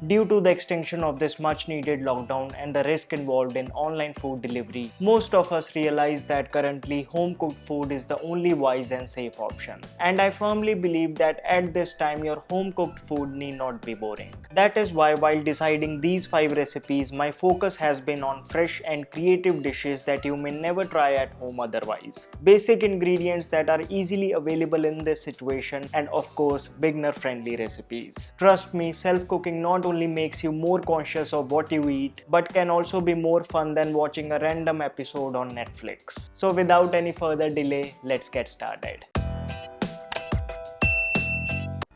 Due to the extension of this much needed lockdown and the risk involved in online food delivery, most of us realize that currently home cooked food is the only wise and safe option. And I firmly believe that at this time your home cooked food need not be boring. That is why while deciding these 5 recipes, my focus has been on fresh and creative dishes that you may never try at home otherwise. Basic ingredients that are easily available in this situation, and of course beginner friendly recipes. Trust me, self-cooking not only makes you more conscious of what you eat, but can also be more fun than watching a random episode on Netflix. So without any further delay, let's get started.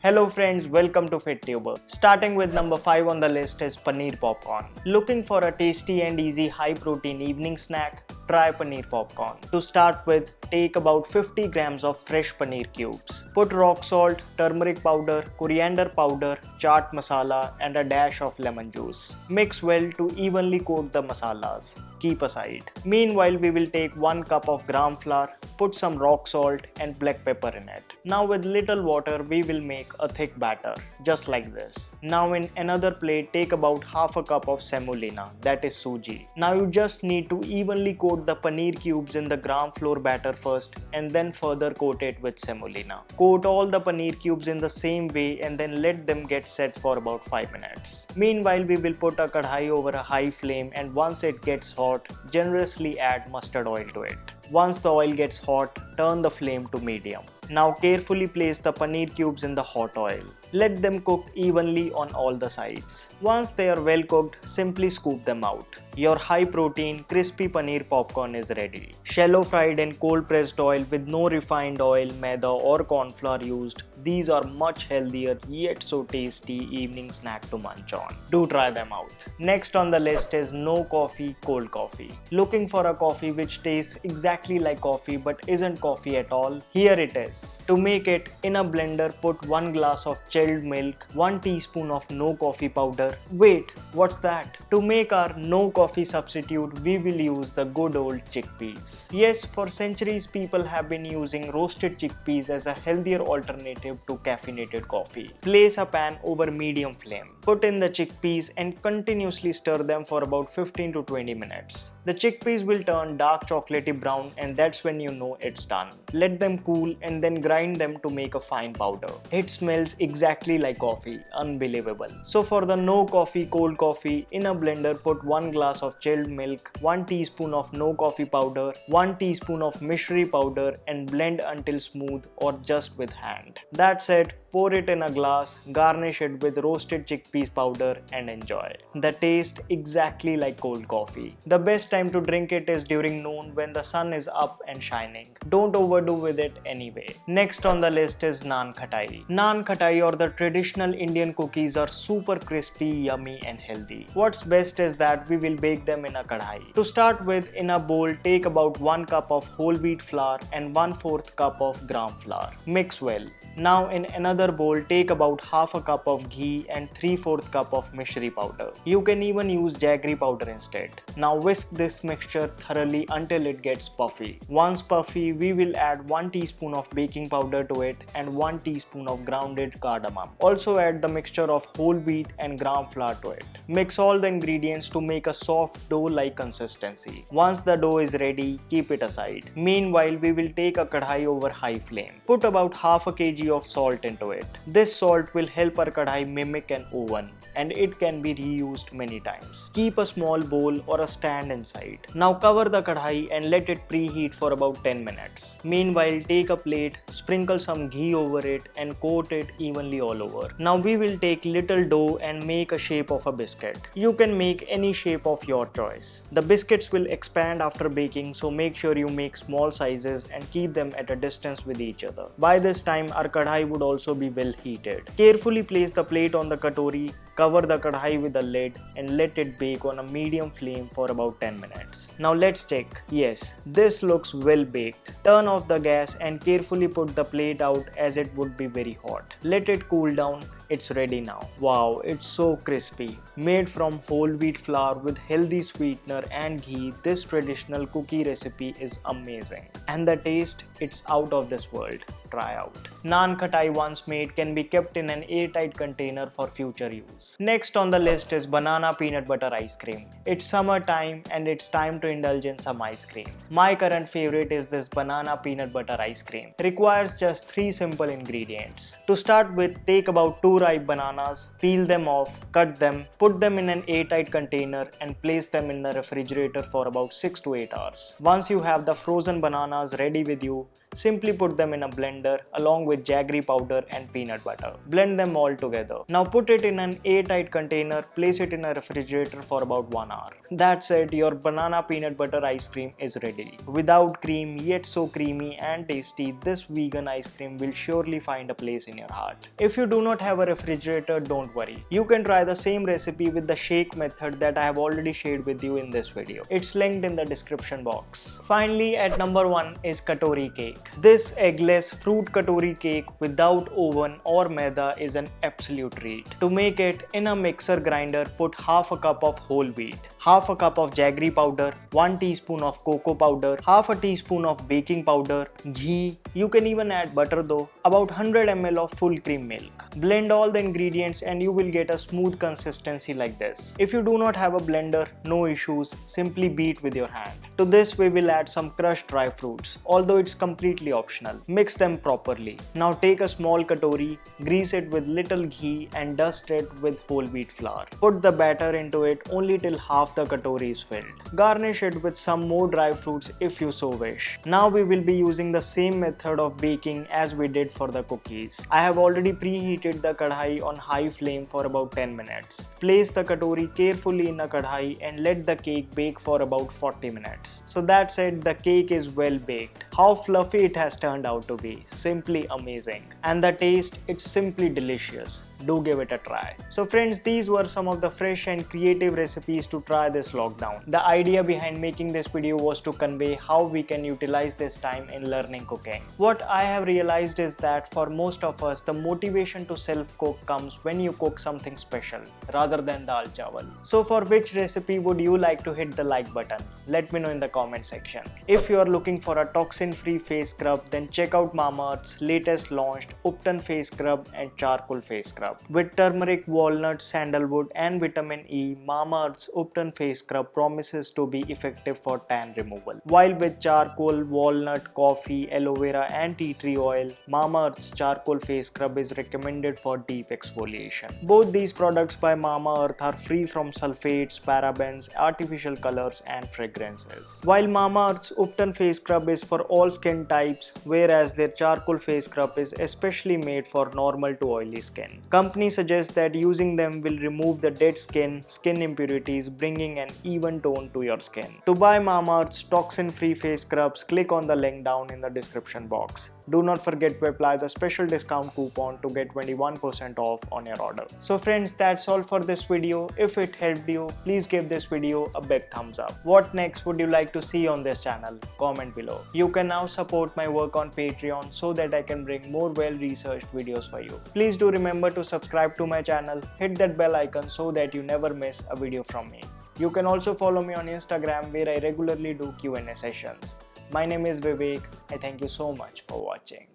Hello friends, welcome to FitTuber. Starting with number 5 on the list is paneer popcorn. Looking for a tasty and easy high protein evening snack? Try paneer popcorn. To start with, take about 50 grams of fresh paneer cubes. Put rock salt, turmeric powder, coriander powder, chaat masala and a dash of lemon juice. Mix well to evenly coat the masalas. Keep aside. Meanwhile, we will take 1 cup of gram flour, put some rock salt and black pepper in it. Now with little water, we will make a thick batter, just like this. Now in another plate, take about half a cup of semolina, that is suji. Now you just need to evenly coat the paneer cubes in the gram flour batter first and then further coat it with semolina. Coat all the paneer cubes in the same way and then let them get set for about 5 minutes. Meanwhile, we will put a kadhai over a high flame, and once it gets hot, generously add mustard oil to it. Once the oil gets hot, turn the flame to medium. Now carefully place the paneer cubes in the hot oil. Let them cook evenly on all the sides. Once they are well cooked, simply scoop them out. Your high protein, crispy paneer popcorn is ready. Shallow fried in cold pressed oil with no refined oil, maida or corn flour used. These are much healthier yet so tasty evening snack to munch on. Do try them out. Next on the list is no coffee, cold coffee. Looking for a coffee which tastes exactly like coffee but isn't coffee at all? Here it is. To make it, in a blender put 1 glass of chilled milk, 1 teaspoon of no coffee powder. Wait, what's that? To make our no coffee substitute, we will use the good old chickpeas. Yes, for centuries people have been using roasted chickpeas as a healthier alternative to caffeinated coffee. Place a pan over medium flame. Put in the chickpeas and continuously stir them for about 15 to 20 minutes. The chickpeas will turn dark chocolatey brown, and that's when you know it's done. Let them cool and then grind them to make a fine powder. It smells exactly like coffee, unbelievable. So for the no coffee, cold coffee, in a blender put 1 glass of chilled milk, 1 teaspoon of no coffee powder, 1 teaspoon of mishri powder and blend until smooth or just with hand. That's it. Pour it in a glass, garnish it with roasted chickpeas powder and enjoy. The taste exactly like cold coffee. The best time to drink it is during noon when the sun is up and shining. Don't overdo with it anyway. Next on the list is naan khatai. Naan khatai or the traditional Indian cookies are super crispy, yummy and healthy. What's best is that we will bake them in a kadhai. To start with, in a bowl take about 1 cup of whole wheat flour and 1/4 cup of gram flour. Mix well. Now in another bowl take about half a cup of ghee and 3/4 cup of mishri powder. You can even use jaggery powder instead. Now whisk this mixture thoroughly until it gets puffy. Once puffy, we will add 1 teaspoon of baking powder to it and 1 teaspoon of grounded cardamom. Also add the mixture of whole wheat and gram flour to it. Mix all the ingredients to make a soft dough-like consistency. Once the dough is ready, keep it aside. Meanwhile, we will take a kadhai over high flame. Put about half a kg of salt into it. This salt will help our kadhai mimic an oven, and it can be reused many times. Keep a small bowl or a stand inside. Now cover the kadhai and let it preheat for about 10 minutes. Meanwhile, take a plate, sprinkle some ghee over it and coat it evenly all over. Now we will take little dough and make a shape of a biscuit. You can make any shape of your choice. The biscuits will expand after baking, so make sure you make small sizes and keep them at a distance with each other. By this time, our kadhai would also be well heated. Carefully place the plate on the katori, cover the kadhai with a lid and let it bake on a medium flame for about 10 minutes. Now let's check. Yes, this looks well baked. Turn off the gas and carefully put the plate out as it would be very hot. Let it cool down It's ready now. Wow, it's so crispy. Made from whole wheat flour with healthy sweetener and ghee, this traditional cookie recipe is amazing. And the taste, it's out of this world. Try out. Naan khatai once made can be kept in an airtight container for future use. Next on the list is banana peanut butter ice cream. It's summertime and it's time to indulge in some ice cream. My current favorite is this banana peanut butter ice cream. Requires just 3 simple ingredients. To start with, take about 2 ripe bananas, peel them off, cut them, put them in an airtight container and place them in the refrigerator for about 6 to 8 hours. Once you have the frozen bananas ready with you, simply put them in a blender along with jaggery powder and peanut butter. Blend them all together. Now put it in an airtight container, place it in a refrigerator for about 1 hour. That's it, your banana peanut butter ice cream is ready. Without cream, yet so creamy and tasty, this vegan ice cream will surely find a place in your heart. If you do not have a refrigerator, don't worry. You can try the same recipe with the shake method that I have already shared with you in this video. It's linked in the description box. Finally, at number 1 is katori cake. This eggless fruit katori cake without oven or maida is an absolute treat. To make it, in a mixer grinder, put half a cup of whole wheat, half a cup of jaggery powder, 1 teaspoon of cocoa powder, half a teaspoon of baking powder, ghee, you can even add butter though, about 100 ml of full cream milk. Blend all the ingredients and you will get a smooth consistency like this. If you do not have a blender, no issues, simply beat with your hand. To this we will add some crushed dry fruits, although it's completely optional. Mix them properly. Now take a small katori, grease it with little ghee and dust it with whole wheat flour. Put the batter into it only till half the katori is filled. Garnish it with some more dry fruits if you so wish. Now we will be using the same method of baking as we did for the cookies. I have already preheated the kadhai on high flame for about 10 minutes. Place the katori carefully in a kadhai and let the cake bake for about 40 minutes. So that's it, the cake is well baked. How fluffy it has turned out to be. Simply amazing. And the taste, it's simply delicious. Do give it a try. So friends, these were some of the fresh and creative recipes to try this lockdown. The idea behind making this video was to convey how we can utilize this time in learning cooking. What I have realized is that for most of us, the motivation to self-cook comes when you cook something special rather than dal chawal. So for which recipe would you like to hit the like button? Let me know in the comment section. If you are looking for a toxin-free face scrub, then check out Mamaearth's latest launched Upton face scrub and charcoal face scrub. With turmeric, walnut, sandalwood and vitamin E, Mamaearth's Upton face scrub promises to be effective for tan removal. While with charcoal, walnut, coffee, aloe vera and tea tree oil, Mamaearth's charcoal face scrub is recommended for deep exfoliation. Both these products by Mamaearth are free from sulfates, parabens, artificial colors and fragrances. While Mamaearth's Upton face scrub is for all skin types, whereas their charcoal face scrub is especially made for normal to oily skin. Company suggests that using them will remove the dead skin impurities, bringing an even tone to your skin. To buy Mamaearth's toxin-free face scrubs, click on the link down in the description box. Do not forget to apply the special discount coupon to get 21% off on your order. So friends, that's all for this video. If it helped you, please give this video a big thumbs up. What next would you like to see on this channel? Comment below. You can now support my work on Patreon so that I can bring more well-researched videos for you. Please do remember to subscribe to my channel, hit that bell icon so that you never miss a video from me. You can also follow me on Instagram where I regularly do Q&A sessions. My name is Vivek. I thank you so much for watching.